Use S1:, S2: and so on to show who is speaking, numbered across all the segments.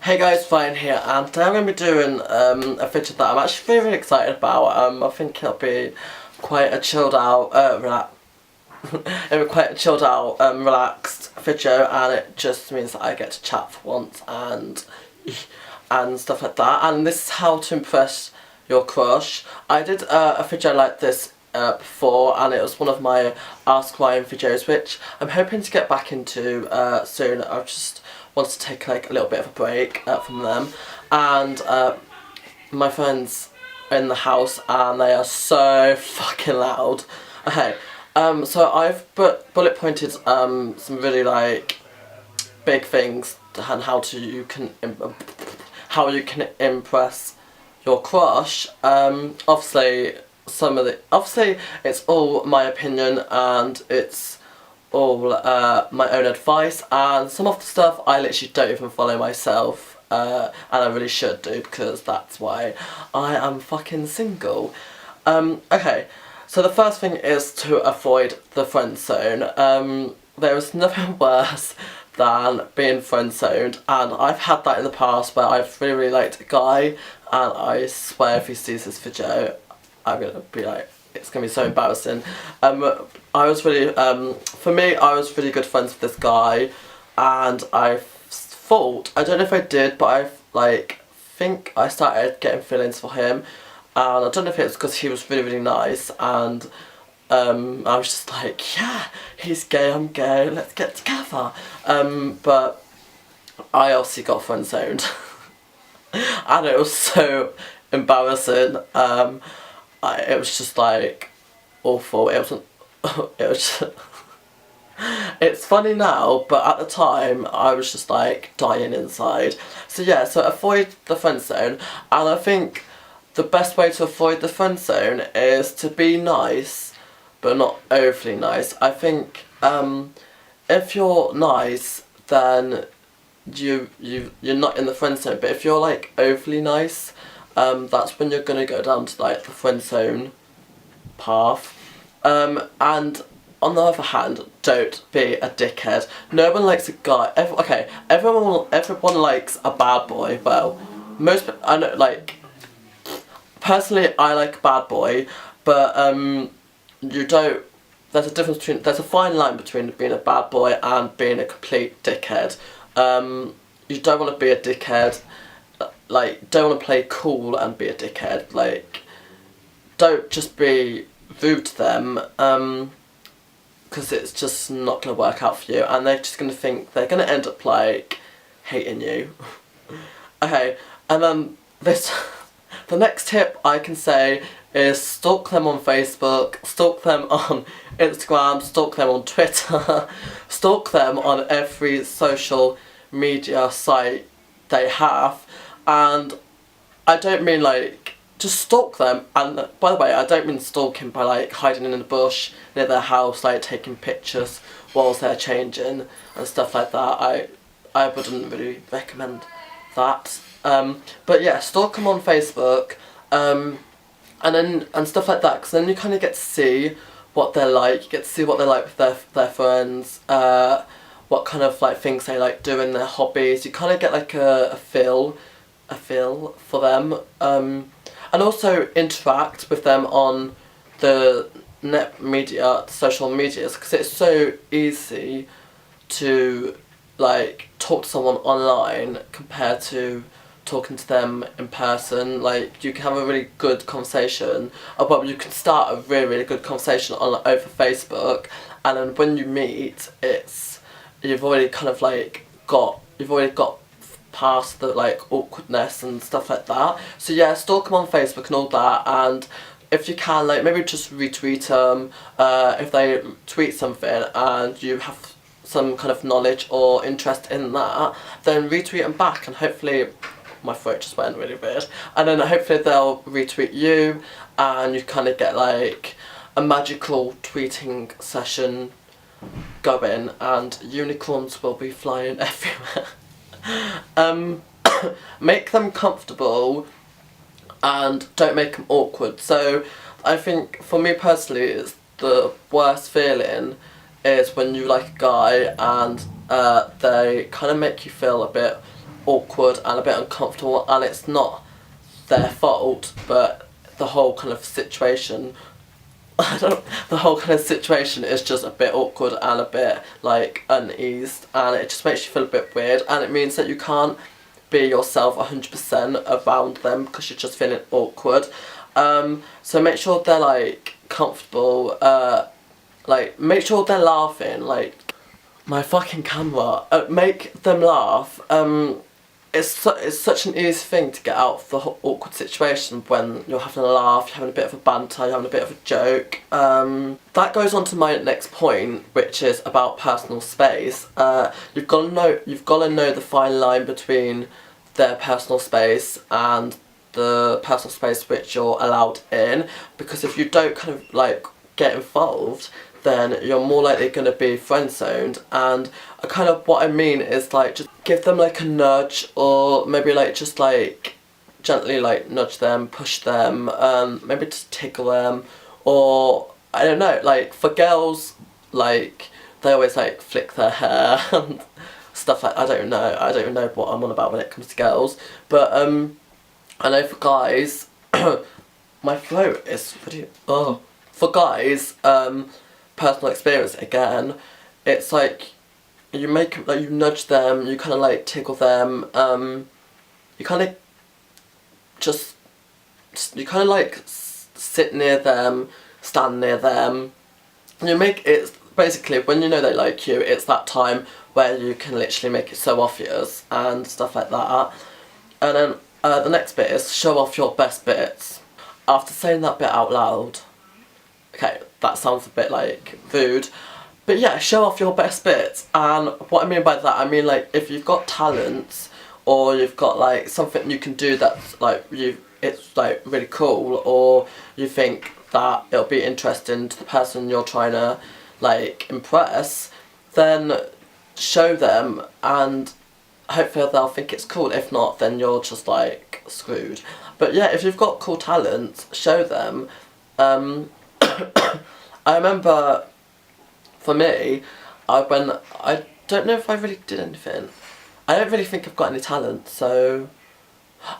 S1: Hey guys, Ryan here, and today I'm going to be doing a video that I'm actually really excited about. I think it'll be quite a chilled out, it'll be quite a chilled out, relaxed video, and it just means that I get to chat for once and stuff like that. And this is how to impress your crush. I did a video like this before, and it was one of my Ask Ryan videos, which I'm hoping to get back into soon. I've just wanted to take like a little bit of a break from them, and my friends are in the house and they are so fucking loud. Okay, so I've bullet pointed some really like big things and how you can impress your crush. Obviously it's all my opinion and it's all my own advice, and some of the stuff I literally don't even follow myself, and I really should do because that's why I am fucking single. Okay, so the first thing is to avoid the friend zone. There is nothing worse than being friend zoned, and I've had that in the past where I've really liked a guy, and I swear if he sees this video I'm gonna be like, it's gonna be so embarrassing. I was really, for me, I was really good friends with this guy, and I thought, I don't know if I did, but I think I started getting feelings for him, and I don't know if it was because he was really nice, and I was just like, yeah, he's gay, I'm gay, let's get together. But I obviously got friend zoned, and it was so embarrassing. It was just like awful. It wasn't. It was just, it's funny now, but at the time I was just like dying inside. So yeah, so avoid the friend zone, and I think the best way to avoid the friend zone is to be nice, but not overly nice. I think if you're nice, then you're not in the friend zone. But if you're like overly nice, that's when you're gonna go down to like the friend zone path. And on the other hand, don't be a dickhead. No one likes a guy. Everyone likes a bad boy. Well, I know, like, personally, I like a bad boy, but you don't. There's a fine line between being a bad boy and being a complete dickhead. You don't want to be a dickhead. Like, don't want to play cool and be a dickhead. Like, don't just be rude to them, because it's just not going to work out for you, and they're just going to think, they're going to end up like hating you. Okay, and then the next tip I can say is stalk them on Facebook, stalk them on Instagram, stalk them on Twitter, stalk them on every social media site they have. And I don't mean like just stalk them, and by the way, I don't mean stalking by like hiding in a bush near their house, like taking pictures whilst they're changing and stuff like that. I wouldn't really recommend that. But yeah, stalk them on Facebook, and stuff like that, because then you kind of get to see what they're like. You get to see what they're like with their friends, what kind of like things they like doing, their hobbies. You kind of get like a feel for them, and also interact with them on the social medias, because it's so easy to like talk to someone online compared to talking to them in person. Like, you can have a really good conversation, well, you can start a really good conversation over Facebook, and then when you meet, you've already got past the like awkwardness and stuff like that. So yeah, stalk them on Facebook and all that, and if you can, like, maybe just retweet them if they tweet something and you have some kind of knowledge or interest in that, then retweet them back, and hopefully, my throat just went really weird, and then hopefully they'll retweet you, and you kind of get like a magical tweeting session going, and unicorns will be flying everywhere. Make them comfortable and don't make them awkward. So I think for me personally, it's the worst feeling is when you like a guy and they kind of make you feel a bit awkward and a bit uncomfortable, and it's not their fault, but the whole kind of situation the whole kind of situation is just a bit awkward and a bit like uneased, and it just makes you feel a bit weird, and it means that you can't be yourself 100% around them because you're just feeling awkward. So make sure they're like comfortable, like make sure they're laughing, like my fucking camera, make them laugh. It's such an easy thing to get out of the awkward situation when you're having a laugh, you're having a bit of a banter, you're having a bit of a joke. That goes on to my next point, which is about personal space. You've got to know the fine line between their personal space and the personal space which you're allowed in, because if you don't kind of like get involved, then you're more likely going to be friend zoned. And kind of what I mean is like just give them like a nudge, or maybe like just like gently like nudge them, push them, maybe just tickle them, or I don't know, like for girls, like they always like flick their hair and stuff like, I don't know what I'm on about when it comes to girls, but I know for guys my throat is pretty, for guys, personal experience again, it's like you make, like you nudge them, you kind of like tickle them, you kind of just, you kind of like sit near them, stand near them, and you make it, basically when you know they like you, it's that time where you can literally make it so obvious and stuff like that. And then the next bit is show off your best bits. After saying that bit out loud, okay, that sounds a bit like rude, but yeah, show off your best bits. And what I mean by that, I mean like if you've got talents, or you've got like something you can do that's like it's like really cool, or you think that it'll be interesting to the person you're trying to like impress, then show them, and hopefully they'll think it's cool. If not, then you're just like screwed. But yeah, if you've got cool talents, show them. I remember, for me, I don't know if I really did anything. I don't really think I've got any talent, so...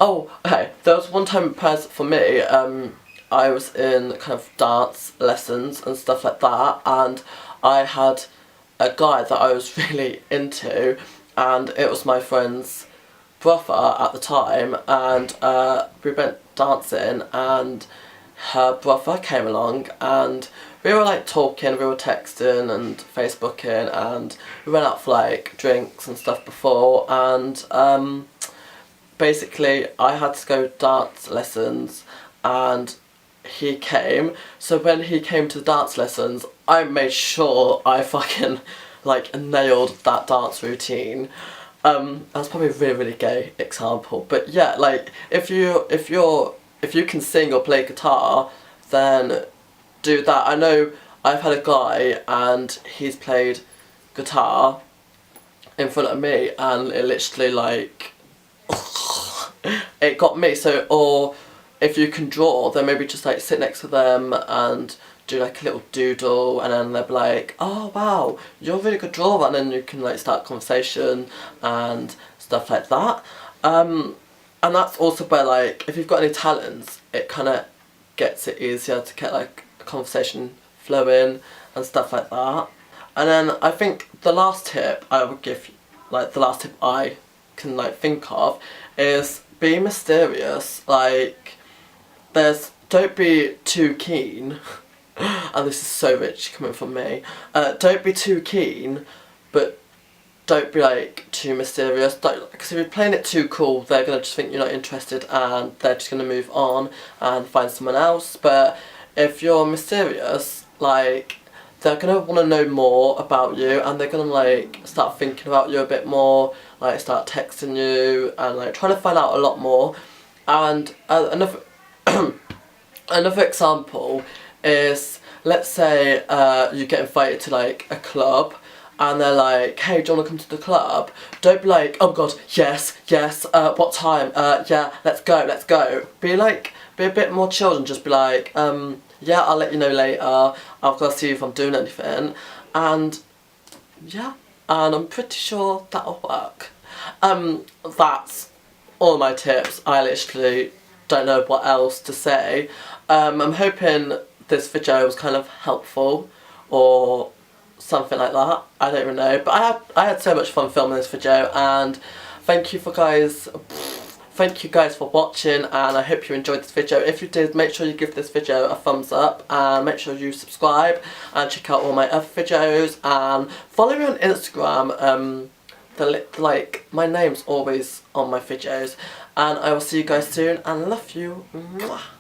S1: Oh, okay, there was one time for me, I was in kind of dance lessons and stuff like that, and I had a guy that I was really into, and it was my friend's brother at the time, and we went dancing, and her brother came along, and we were like talking, we were texting and Facebooking, and we went out for like drinks and stuff before, and basically I had to go dance lessons, and he came. So when he came to the dance lessons, I made sure I fucking like nailed that dance routine. That's probably a really gay example, but yeah, like if you can sing or play guitar, then do that. I know I've had a guy and he's played guitar in front of me, and it literally like it got me. So, or if you can draw, then maybe just like sit next to them and do like a little doodle, and then they'll be like, oh wow, you're a really good drawer, and then you can like start a conversation and stuff like that. And that's also where like if you've got any talents, it kind of gets it easier to get like a conversation flowing and stuff like that. And then I think the last tip I would give, like the last tip I can like think of, is be mysterious. Like don't be too keen. And this is so rich coming from me. Don't be too keen, but don't be like too mysterious. Because if you're playing it too cool, they're gonna just think you're not interested, and they're just gonna move on and find someone else. But if you're mysterious, like they're gonna want to know more about you, and they're gonna like start thinking about you a bit more, like start texting you and like trying to find out a lot more. And another another example is, let's say you get invited to like a club, and they're like, hey, do you want to come to the club? Don't be like, oh god, yes, what time, yeah, let's go. Be a bit more chill, and just be like, yeah, I'll let you know later, I've got to see if I'm doing anything, and yeah, and I'm pretty sure that'll work. That's all my tips. I literally don't know what else to say. I'm hoping this video was kind of helpful or something like that. I don't even know, but I had so much fun filming this video, and thank you guys for watching, and I hope you enjoyed this video. If you did, make sure you give this video a thumbs up, and make sure you subscribe and check out all my other videos, and follow me on Instagram. My name's always on my videos, and I will see you guys soon, and love you. Mwah.